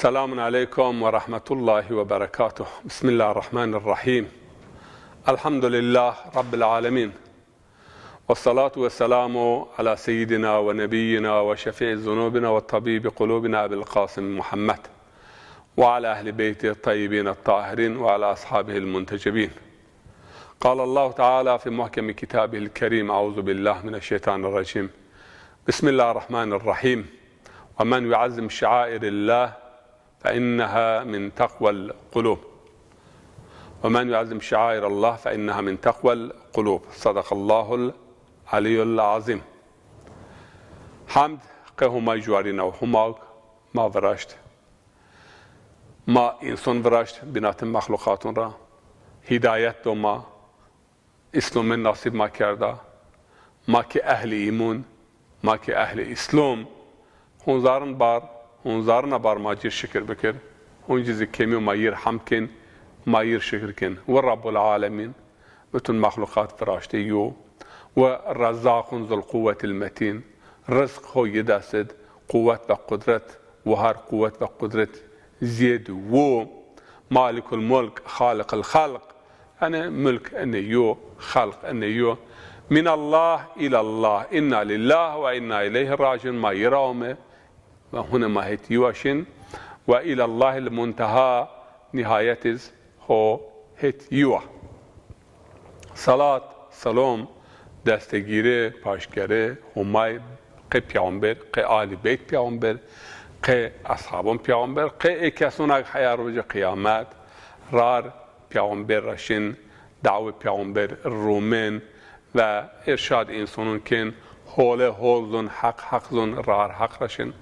السلام عليكم ورحمة الله وبركاته. بسم الله الرحمن الرحيم. الحمد لله رب العالمين، والصلاة والسلام على سيدنا ونبينا وشفيع ذنوبنا والطبيب قلوبنا أبي القاسم محمد، وعلى أهل بيته الطيبين الطاهرين، وعلى أصحابه المنتجبين. قال الله تعالى في محكم كتابه الكريم: أعوذ بالله من الشيطان الرجيم. بسم الله الرحمن الرحيم. ومن يعظم شعائر الله فإنها من تقوى القلوب. ومن يعظم شعائر الله فإنها من تقوى القلوب. صدق الله العلي العظيم. حمد قهما جوارنا وهما ما ورشت ما انسان ورشت بنات مخلوقاتون را هدایت دو ما اسلام نصیب ما کرده، ما که اهل ایمون، ما که اهل اسلام هنزارن بار ماجر شکر بکر، هون چیزی کمی مایر حمد کن، مایر شکر کن. و رب العالمین بتون مخلوقات فراشته یو و رزاق ذو القوة المتین، رزق هو یدست قوت و قدرت و هر قوت و قدرت زید و مالک الملک خالق الخلق، یعنی ملک انه یو، خلق انه یو. من الله الى الله، انا لله و انا الیه راجعون. ما يراومه و هنا ما هيت يواشن، و الى الله المنتهى نهایتز هو هيت يوا. صلاة سلام دستگیره پاشگره همای قی پیامبر، قی آل بیت پیامبر، قی اصحابون پیامبر، قی کسون اگ حیا روز قیامت رار پیامبر رشن، دعوه پیامبر رومن و ارشاد انسانون کن هول زون حق زون رار حق رشن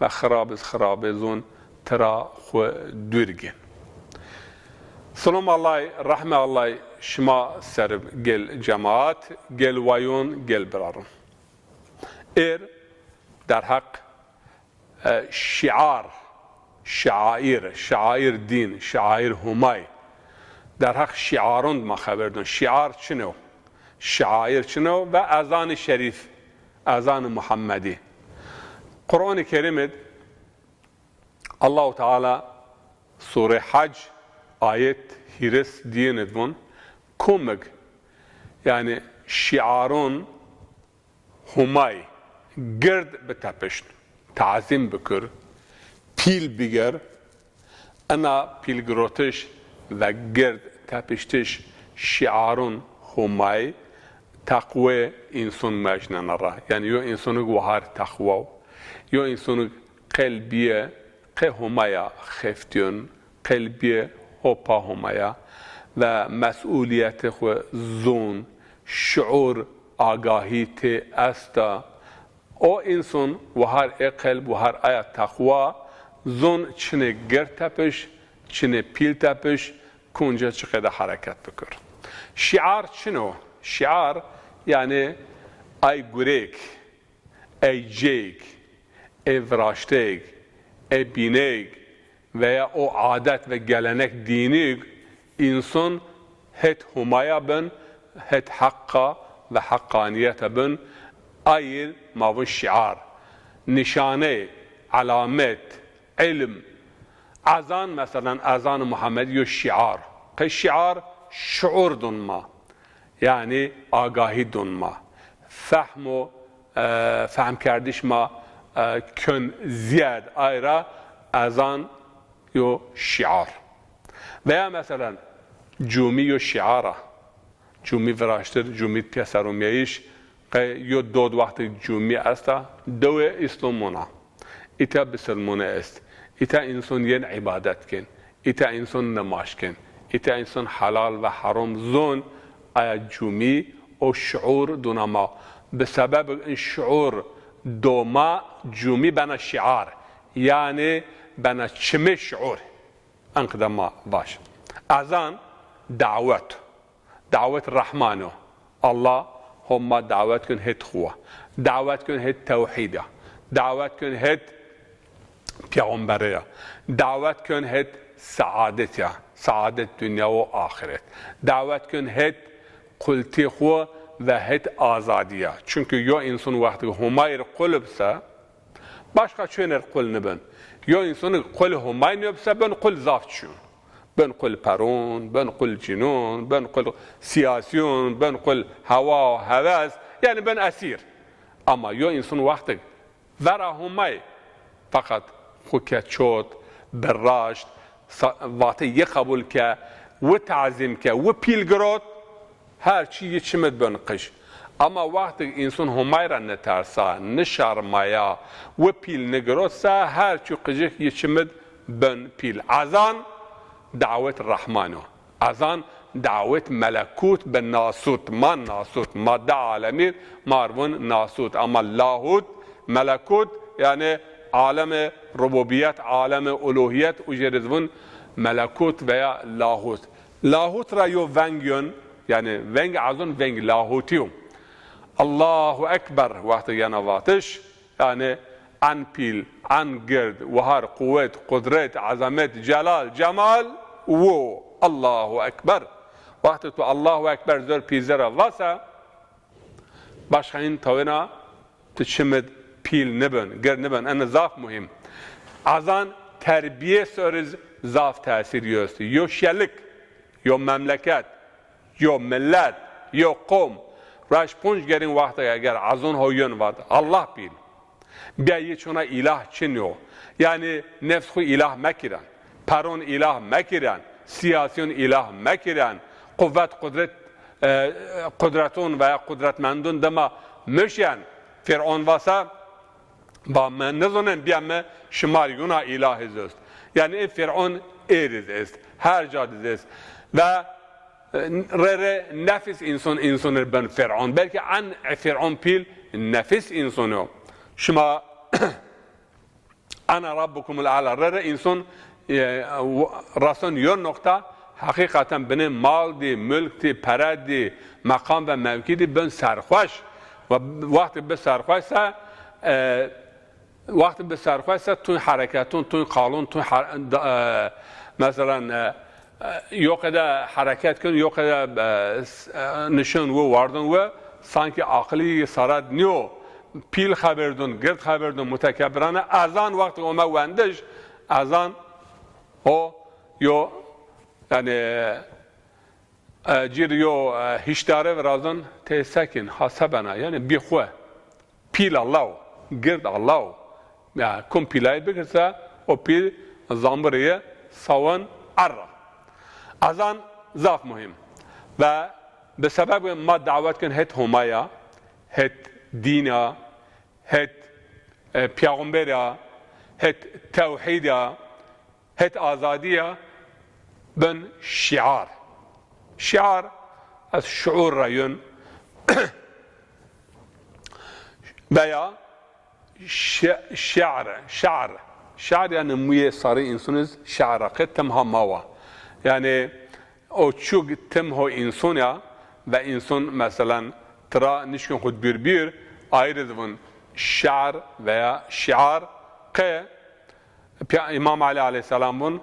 و خراب زون ترا خو دورگن. سلام الله رحمه الله شما سر گل جماعت، گل وایون، گل برارون. در حق شعائر دین، شعائر همای در حق شعارون ما خبر دون. شعار چنو؟ شعائر چنو؟ و اذان شریف، اذان محمدی. قرآن کریم الله تعالی سوره حج آیت هیرس دیندون کمگ، یعنی شعارون همای گرد بتپشت، تعظیم بکر، پیل بگر، انا پیل گروتش و گرد تپشتش شعارون همای تقوی انسان مجنن را، یعنی یو انسان گوهر تقوی، یو انسان قلبیه که همایا خفتیون، قلبیه هپا همایا و مسئولیت خو زون شعور آگاهی ته استا او انسان و هر قلب و هر آیت تقوی زون چنه گرد تپش، چنه پیل تپش، کنجا چقدر حرکت بکر. شعار چنو؟ شعار یعنی ای گریک، ای جیک، ای وراشتیگ، ای بینیگ و یا او عادت و گلنک دینیگ انسان هت همایا بن، هت حقا و حقانیت بن. ایر ماون شعار، نشانه، علامت، علم. اذان مثلا اذان محمد یو شعار، که شعار شعور دون ما، یعنی آگاهی دون ما، فهم کردش ما کن زیاد ایرا اذان یو شعار. و یا مثلا جومی یو شعاره، جومی وراشتر، جومی پیسرومیایش که یو دود وقت جومی است دو اسلامونا ایتا بسلمونه است. ایتا انسان ین عبادت کن، ایتا انسان نماز کن، ایتا انسان حلال و حرام زون آیا جومی او شعور دونما. بسبب این شعور دوما جومی بنا شعار، یعنی بنا چمه شعور انقدام باش. اذان دعوت رحمانو الله هم دعوت کن هت خواه، دعوت کن هت توحیده، دعوت کن هت پیغمبره، دعوت کن هت سعادت دنیا و آخرت، دعوت کن هت قلتی خواه و هت آزادیه. چونکه یا انسان وقتی همایر قلب سا başka çöner kul nibin. یا انسان قل همین بسه بن قل زافت شون بن قل پرون بن قل جنون بن قل سیاسیون بن قل هوا هوس یعنی بن اسیر اما یا انسان وقتی ورا همه فقط خوکت شد براشت واتی یه قبول که و تعظیم که و پیلگرات هر چی یه چمت بن قش اما وقتی انسان همه را نترسا نشرمایا و پیل نگرات سا هر چی قجک یه چمت بن پیل ازان دعوت رحمانو ازان دعوت ملکوت به ناسوت ما ناسوت ماده عالمی مارون ناسوت اما لاهوت ملکوت یعنی عالم ربوبیت عالم الوهیت اجرزون ملکوت و لاهوت لاهوت را یو ونگیون یعنی ونگ ازون ونگ لاهوتیوم الله اکبر وقت ینواتش یعنی عن پیل عن گرد و هر قوت قدرت عظمت جلال جمال و الله اکبر وقت تو الله اکبر زور پیزه را واسه başka این tavına تشمد پیل نبن گرد نبن ان زاف مهم azan terbiye sörüz zaf tesiri yostu yo şelik yo memleket yo millet yo qom راش پونج گرین وقت اگر ازون هویون وارد الله بیل بیایی چونا اله چنیو یعنی نفس خو اله مکرن پرون اله مکرن سیاسیون اله مکرن قوت قدرتون و قدرتمندون دما مشین فرعون واسه با من نزونن بیام شماریونا اله است یعنی فرعون ایرز است هر جادز است و nefis insanı ben Fir'aun. Belki an Fir'aun pil nefis insanı. Şuma ana rabbukumul a'la. İnsan rason yon nokta hakikaten benim mal di, mülk di, para di, makam ve mevki di ben serhoş. Ve vakti be serhoşsa tüm harekatun, tüm kanun, tüm mesela yok eda hareket kın, yok eda nişan ve vardın ve sanki akli sarat niyo pil haberdun, gert haberdun, mutekebbirane azan vakti oma vendiş azan o yo yani cir yo hiştare ve razan tesekin hasabana yani bir xwe pil Allah gert Allah ya kompilay bekirse o pil zambırıya savan arra azan zaf mühim ve به سبب ما دعوت کن هت همایا هت دینا هت پیغمبریا هت توحیدیا هت آزادیا بن شعار از شعور رایون veya şair yani müye sarı insanız şaira temha mava yani o çok temho insana ve insan mesela tra nişkun khud bir ayrıdın şair veya şiar ki İmam Ali aleyhisselamın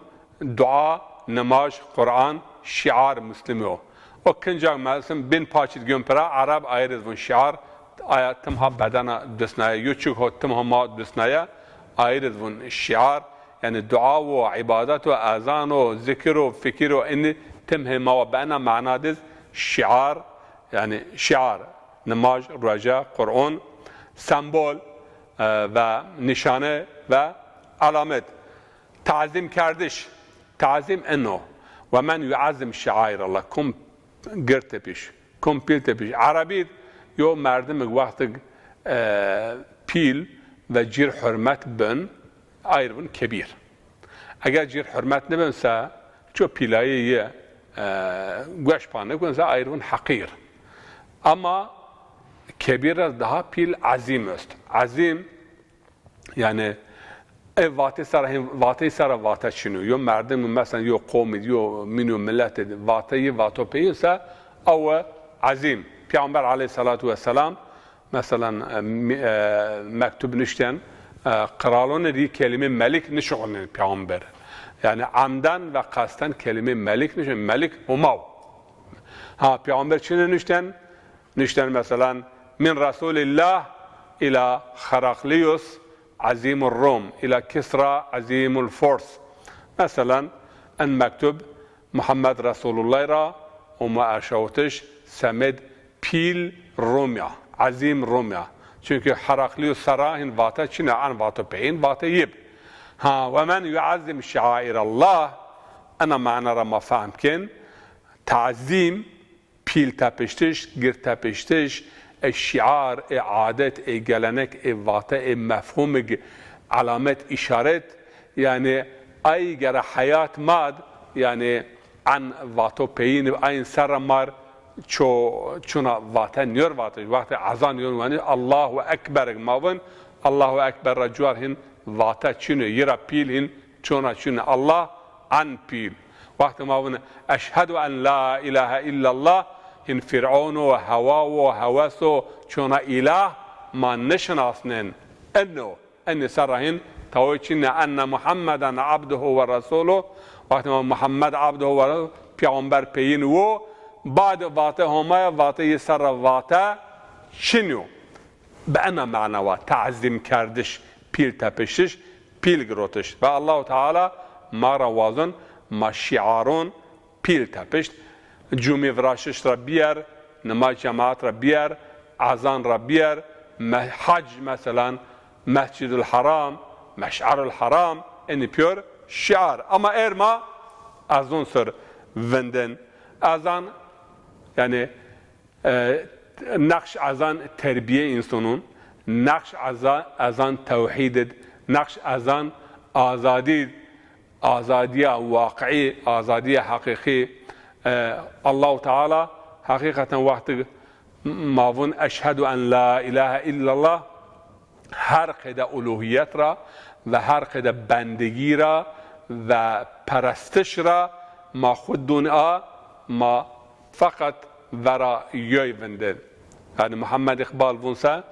dua, namaz, Kur'an şiar Müslümi o kinca mesela bin paçit gömpera Arap ayrıdın şiar ayatım ha bedana dusnaya yuçuk hotum ha ma dusnaya ayrıdın şiar yani dua ve ibadet ve azan ve zikir ve fikir ve inni temhima ve bana manadız şiar yani şiar namaz, raca, Kur'an sembol ve nişane ve alamet tazim kardeş tazim enno ve men yuazim şair Allah kum gertepiş kumpil tepiş Arabi yo merdim vakti pil ve cir hürmet ben ayrın kebir eğer cir hürmet ne bense çok pilayı گوش پانه کنه ایرون حقیر اما کبیر daha pil azim است azim yani vati sara vata çinu yo merdim mesela yo qom yo minu millet vatayı vato peyse او azim Peygamber aleyhissalatu vesselam mesela mektup nişten kralın di kelime melik nişogulun Peygamber yani amdan ve kasten kelime melik nişen melik umav ha Peygamber çine nişten mesela min Rasulillah ila Heraklius عظيم الروم إلى كسرى عظيم الفرس. مثلا أن مكتوب محمد رسول الله را وما أشوتش سمد پیل رومیا عظیم رومیا، چونکه هرقلیوس سرا هن واتا چنه عن واتا بین واتا یب ها. و من يعظم شعائر الله، انا معنی را ما فهم کن تعظیم پیل تپشتش گر تپشتش الشعار عادت گلنک واتا مفهوم علامت اشارت، يعني ای گر حیات ماد يعني عن واتو بین این سر مار چونا واتا نیور واتش وقت عزان نیور وانی الله اکبر ماون الله اکبر رجوار هن واتا چونه یرا پیل هن چونا چونه الله عن پیل وقت ماون اشهد ان لا اله الا الله هن فرعون و هوا و هوس و چونا اله ما نشناسنن انه ان سرهن توچین ان محمدا عبده و رسوله وقت ما محمد عبده و رسوله پیامبر پین و بعد واته همه واته سر واته شنو به انا معنوا تعظیم کردش پیل تپشش پیل گروتش و الله تعالی ما را وازن ما شعارون پیل تپشت جمعه وراشش را بیار نماز جماعت را بیار اذان را بیار حج مثلا مسجد الحرام مشعر الحرام این پیور شعار اما ارما از اون سر وندن اذان yani نقش ازان تربیه انسانون نقش ازان توحید نقش ازان آزادی واقعی آزادی حقیقی الله تعالی حقیقتا وقت ماون اشهد ان لا اله الا الله هر قد الوهیت را و هر قد بندگی را و پرستش را ما خود دنیا ما فقط ورا یوی وندن. yani محمد اقبال بونسا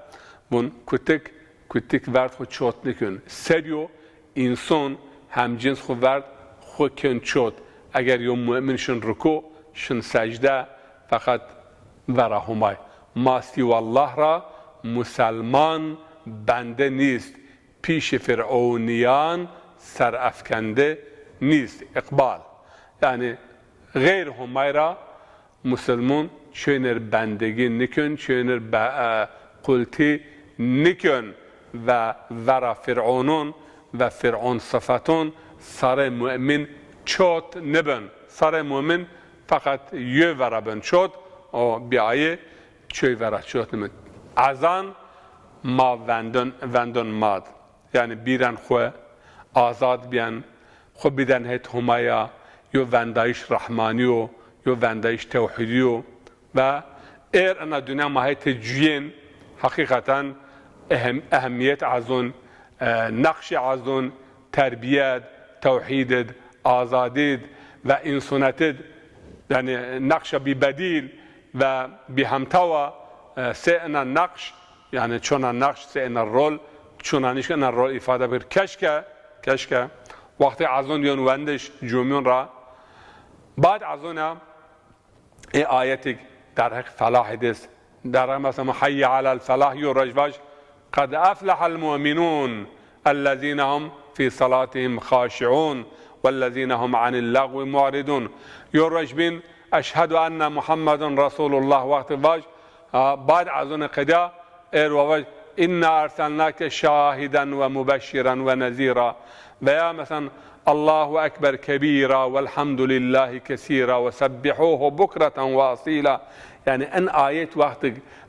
بون کتک ورد خود چوت نکن سریو انسان همجنس خود ورد خود کن چوت اگر یو مؤمن شن رکو شن سجده فقط ورا همای ماستی والله را مسلمان بنده نیست پیش فرعونیان سر افکنده نیست اقبال yani غیر همای را مسلمان چونر بندگی نکن چونر قلتی نکن و ورا فرعونون و فرعون صفتون سر مؤمن چوت نبن سر مؤمن فقط یه ورا بن چوت و بیایه چوی ورا چوت نبن ازان ما وندن ماد یعنی بیرن خو آزاد بیان خو بیدن هت همایا یو وندایش رحمانیو یو وندایش توحیدیو و انا دنیا ماهی تجوین حقیقتا اهمیت ازون نقش ازون تربیت توحید آزادید و انسانیت یعنی نقش بی بدیل و بی همتوا سئنا نقش yani چون نقش سئنا رول چونانیش که رول ifade بر کشکه وقتی ازون یون وندش جمعون را بعد از اون این آیتی در حق فلاح دست در حق مثلا حی علی الفلاح یو رجواج قد افلح المؤمنون الذين هم في صلاتهم خاشعون والذين هم عن اللغو معرضون یو رجبین اشهد ان محمد رسول الله وقت واج بعد از اون قدا ایر واج إنا أرسلناك شاهدا ومبشرا ونذيرا ويا مثلا الله أكبر كبيرا والحمد لله كثيرا وسبحوه بكرة وأصيلا يعني ان آيات وقت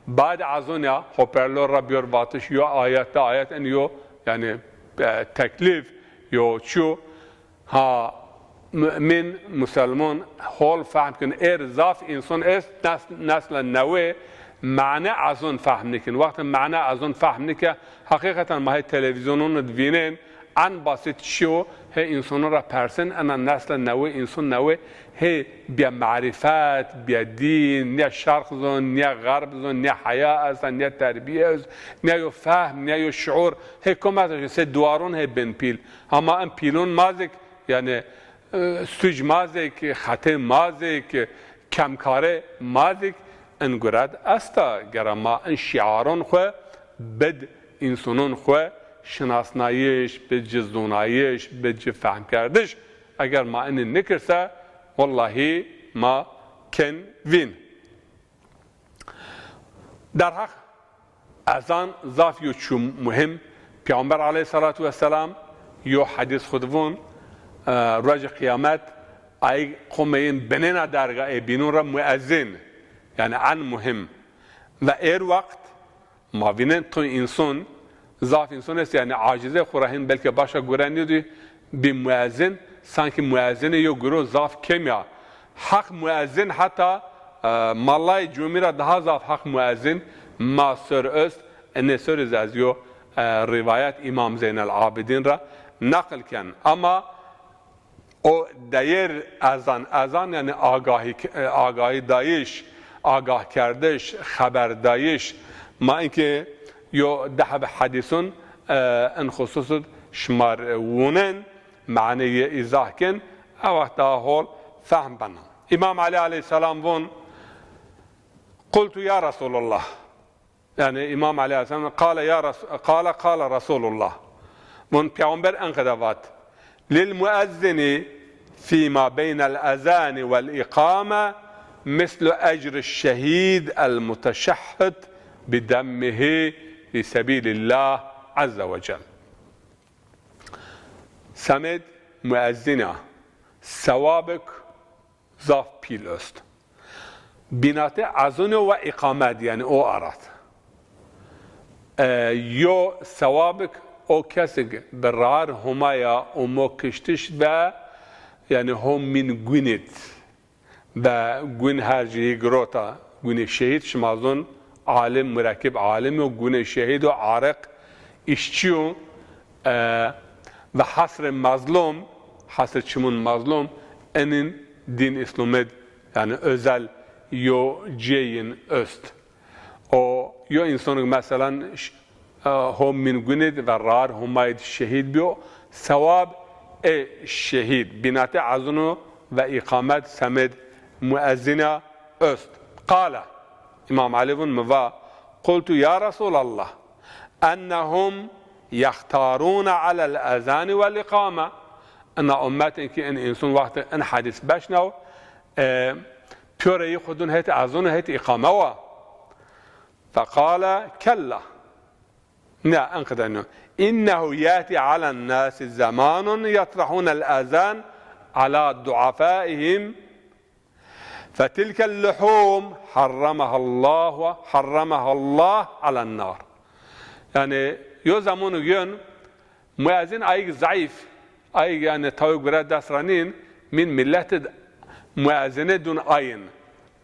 بعد عزونا هوبرلور ربيور باتش يو آيات ان يو يعني تكليف يو شو ها من مسلمون هول فهم كن ارزاف انسان است نسل نوه معنی از اون فهم نکن وقت معنی از اون فهم نکن حقیقتا ما تلویزیونون دوینن ان باسط شو هی انسان را پرسن ان نسل نوه انسان نوه هی بیا معرفت بیا دین نه شرق زون نه غرب زون نه حیا است نه تربیه است نه فهم نه شعور هی کمتش سه دوارون هی بن پیل اما ان پیلون مازک یعنی سوج مازک خطه مازک کمکاره مازک انگرد استا گرما ان شعارون خو بد انسانون خو شناسنایش بجه زونایش بجه فهم کردش اگر ما این نکرسه والله ما کن وین در حق اذان ضاف یو چو مهم پیامبر علیه الصلاة و السلام یو حدیث خودمون روز قیامت ای قومین بنینا درگاه بینون را مؤذن یعنی عن مهم و ایر وقت ما بینن تو انسان ضعف انسان است یعنی عاجزه خوراهین بلکه باشا گرانی دی بی مؤذن سانکی مؤذن یو گروه ضعف کمیا حق مؤذن حتی مالای جمعه daha ضعف حق مؤذن ما سر است ان سر از یو روایت امام زین العابدین را نقل کن اما او دایر اذان یعنی آگاهی دایش آگاه کردش خبر دایش ما اینکه یو ده به حدیثون ان خصوص شمار ونن معنی ایزاه کن او تا هول فهم بنا امام علی علیه السلام ون قلت یا رسول الله يعني امام علیه السلام قال رسول الله من پیامبر انقدوات للمؤذن فيما بين الأذان والإقامة مثل أجر الشهيد المتشهد بدمه في سبيل الله عز وجل سمد مؤذنه ثوابك ضاف پیل است بینات اذان و اقامت یعنی او ارات یو ثوابك او کسی برار همایا امو کشتش و یعنی هم من گونید و گون هرجی گروتا گون شهید شمازون عالم مرکب عالم و گون شهید و عارق اشچیو و حصر مظلوم حصر چمون مظلوم انین دین اسلامت yani özel yo ceyin öst o yo insanın mesela هم من گونید و رار هماید شهید بیو ثواب شهید بینات عزنو و اقامت سمد مؤذنه است قال امام علی بن موا قلت یا رسول الله انهم يختارون على الاذان والاقامه ان امت که ان انسان وقت ان حدیث بشنو پیوره خودون هیت اذان هیت اقامه و فقال كلا لا انقذ إنه يأتي على الناس زمان يطرحون الأذان على ضعفائهم فتلك اللحوم حرمها الله على النار يعني يو زمان يون مؤذن أي ضعيف أي يعني توي براد دسرانين من ملة مؤذنة دون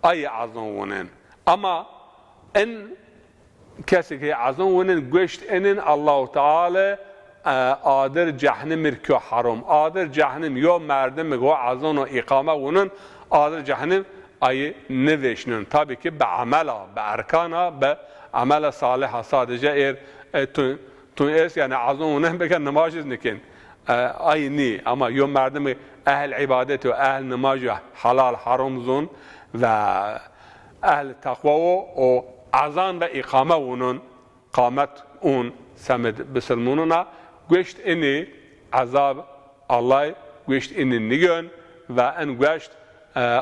أي عظمونين أما إن کسی که از اون گوشت اینن الله تعالی آدر جهنم که حرام آدر جهنم یا مردم میگه از اون اقامه اونن آدر جهنم ای نوشنن طبعا که به عملا به ارکانا به عمل صالح صادقه تو ایس یعنی از اون بگن نماز نکن ای نی اما یا مردم اهل عبادت و اهل نماز حلال حرام زون و اهل تقوا و اذان و اقامه اونن قامت اون سمد بسلمونونا گوشت اینی عذاب الله گوشت اینی نگن و ان گوشت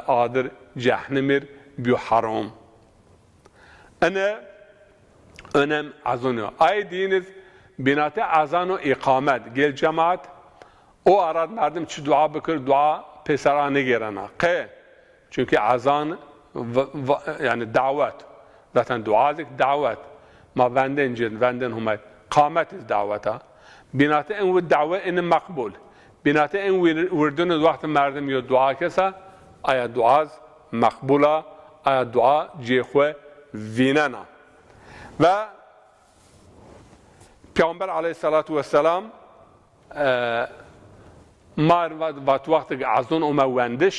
آدر جهنمیر بیو حرام انا önəm azanı. Ay deyiniz binatı azan و اقامت گل جماعت او arad مردم چی دعا بکر دعا پسرا نگیرنا قه çünkü azan yani davet zaten duazik davet ma venden humayt قامت دعوتا binatı en ve dava en makbul binatı en vurdun وقت مردم یا دعا کسا آیا دعا مقبوله آیا دعا جیخوه ویننا و پیامبر علیه الصلاة والسلام مار وقت ازون وندش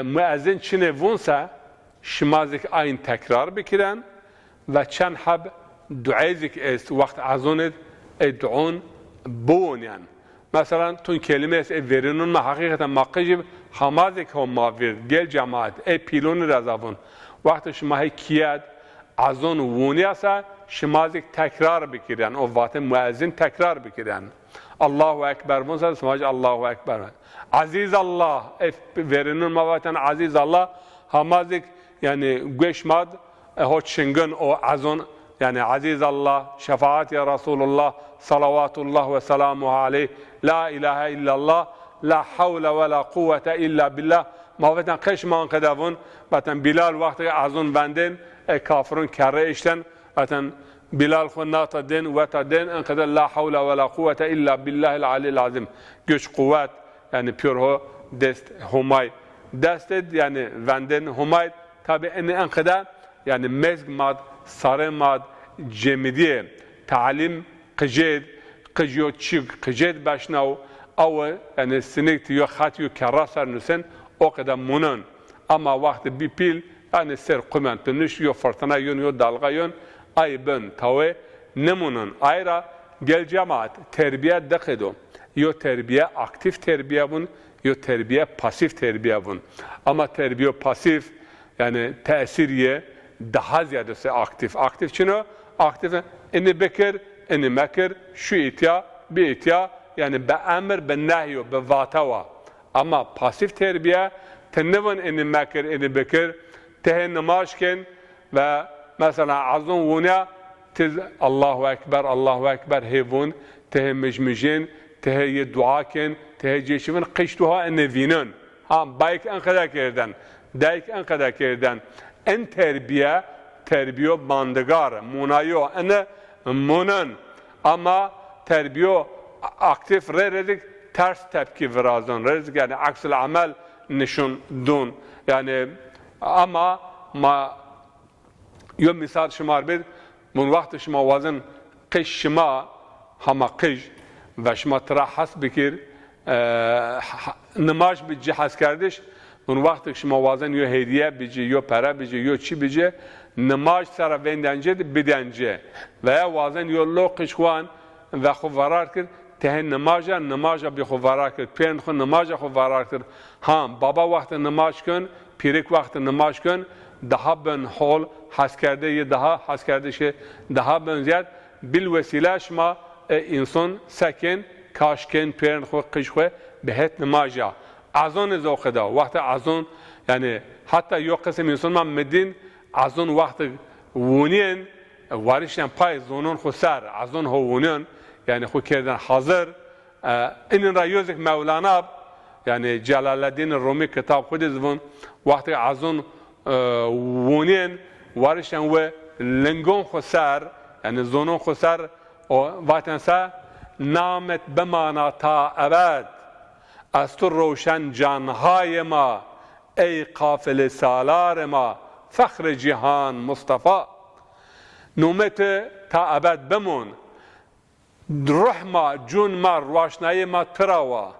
müezzin çine vunsa şimazik ayin tekrar bikiren ve çen hab duazik est vakt azunet ed'un bun yani. Mesela tun kelime est verinun ma hakikaten makicib hamazik ho mavir gel cemaat pilon razavun vakt şmahi kiyad azun vuniyasa şimazik tekrar bikiren, o vatı müezzin tekrar bikiren. Allahu Ekber, bunsa smac Allahu Ekber. Aziz Allah, verinin mavaten aziz Allah, hamazik yani güeşmad, hoçşingın o azon, yani aziz Allah, şefaat ya Resulullah, salavatullah ve selamu aleyh, la ilahe illallah, la havle ve la kuvvete illa billah. Mavaten kışman kadavun, baten Bilal vakti azon benden, kafirun kere işten, baten Bilal khunata den ve ta den en kadar la havle ve la kuvvete illa billahil alil azim. Güç kuvvet yani pürho dest humay. Dested yani venden humay tabi en kadar yani mezg mad sarı mad cemidiye talim qijed qijo çık qijed başnav av yani sinek tiyo khatyo karasar nusen o kadar munun ama vakti bir pil yani ser kumentiniş yo fırtına yön yo dalga yön ay ben tave nemunun ayra gel cemaat terbiye dekedo yo terbiye aktif terbiye bun yo terbiye pasif terbiye bun ama terbiye pasif yani tesiriye daha ziyadesi aktif çino aktif eni bekir eni mekir şu itya bir itya yani be emir be nehyo be vatava ama pasif terbiye tenevun eni mekir eni bekir tehe namaşken ve mesela azun vuna tiz Allahu Ekber hevun tehe mecmijin tehe duaken tehe ceşivin qıştuha enevinin ha bayk en kadar kerden dayk en kadar kerden en terbiye bandıgar munayo ene munan ama terbiye aktif rezik ters tepki verazon rezik yani aksel amel nişun dun yani ama yo misal şumar bir من وقت شما وزن قش شما هما قش و شما ترا حس بکر نماش بجی حس کردش من وقت شما وزن یو هدیه بجی یو پره بجی یو چی بجی نماش سر وندنجه بدنجه و یا وزن یو لو قشوان و خو فرار کرد ته نماجا بی خو فرار کرد پیرن خو نماجا خو فرار کرد هم بابا وقت نماز کن پیرک وقت نماز کن daha ben hol haskerde daha haskerde şey daha benzer bil vesile şma insan sakin kaşken peren xo qışxo behet namaja azon zoqda vaqt azon yani hatta yok kısım insan medin azon vaqt vunien varişen pay zonun xusar azon ho vunien yani xo kerden hazır inin rayozek Mevlana yani Celaleddin Rumi kitap kudizvun vaqt azon ونين وارشان و لنگون خسار yani zonun خسار o vatansa namet bemana ta ebed astur roşan canhay ma ey kafile salar ma fakhr cihan Mustafa numete ta ebed bemun ruhma cun ma roşnayı ma trava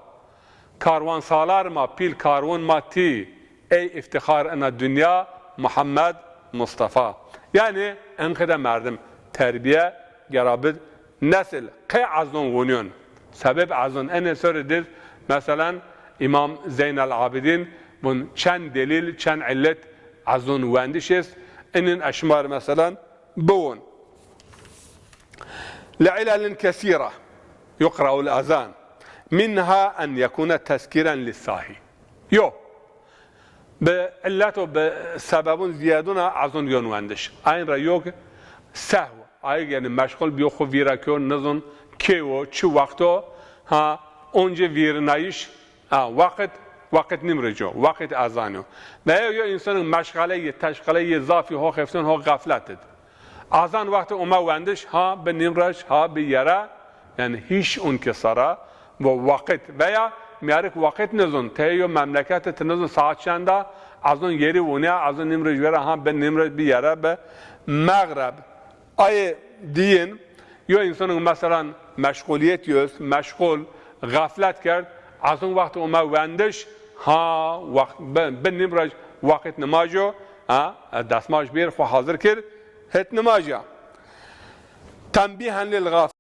karvan salar ma pil karvan ma ti ey iftihar ena dünya Muhammed Mustafa. Yani enkede merdim terbiye gerabid nesil qe azon vunyon. Sebep azon ene söredir. Mesela İmam Zeynel Abidin bun çen delil, çen illet azon vendişiz. Enin eşmar mesela bun. لعلل كثيرة يقرأ الأذان منها أن يكون تذكيرا للساهي. Yok. به علت و به سببون زیادون از اون یونوندش این را یک سهو ای یعنی مشغول بیو خو ویرا کن نزون کی و چه وقتا ها اونجا ویرنایش وقت نمرجو وقت اذانو و یا انسان مشغله تشغله اضافی ها خفتن ها غفلتد اذان وقت اوما وندش ها به نمرج ها به یرا یعنی هیچ اون کسرا و وقت veya میارک وقت نزون تهیو مملکت تنزون ساعت چنده از اون یری ونه از اون نمرج وره هم به نمرج بیاره به مغرب آیه دین یا انسان مثلا مشغولیت یوست مشغول غفلت کرد از اون وقت اومه وندش ها وقت به نمرج وقت نماجو دستماش بیر خو حاضر کرد هت نماجا تنبیها للغافل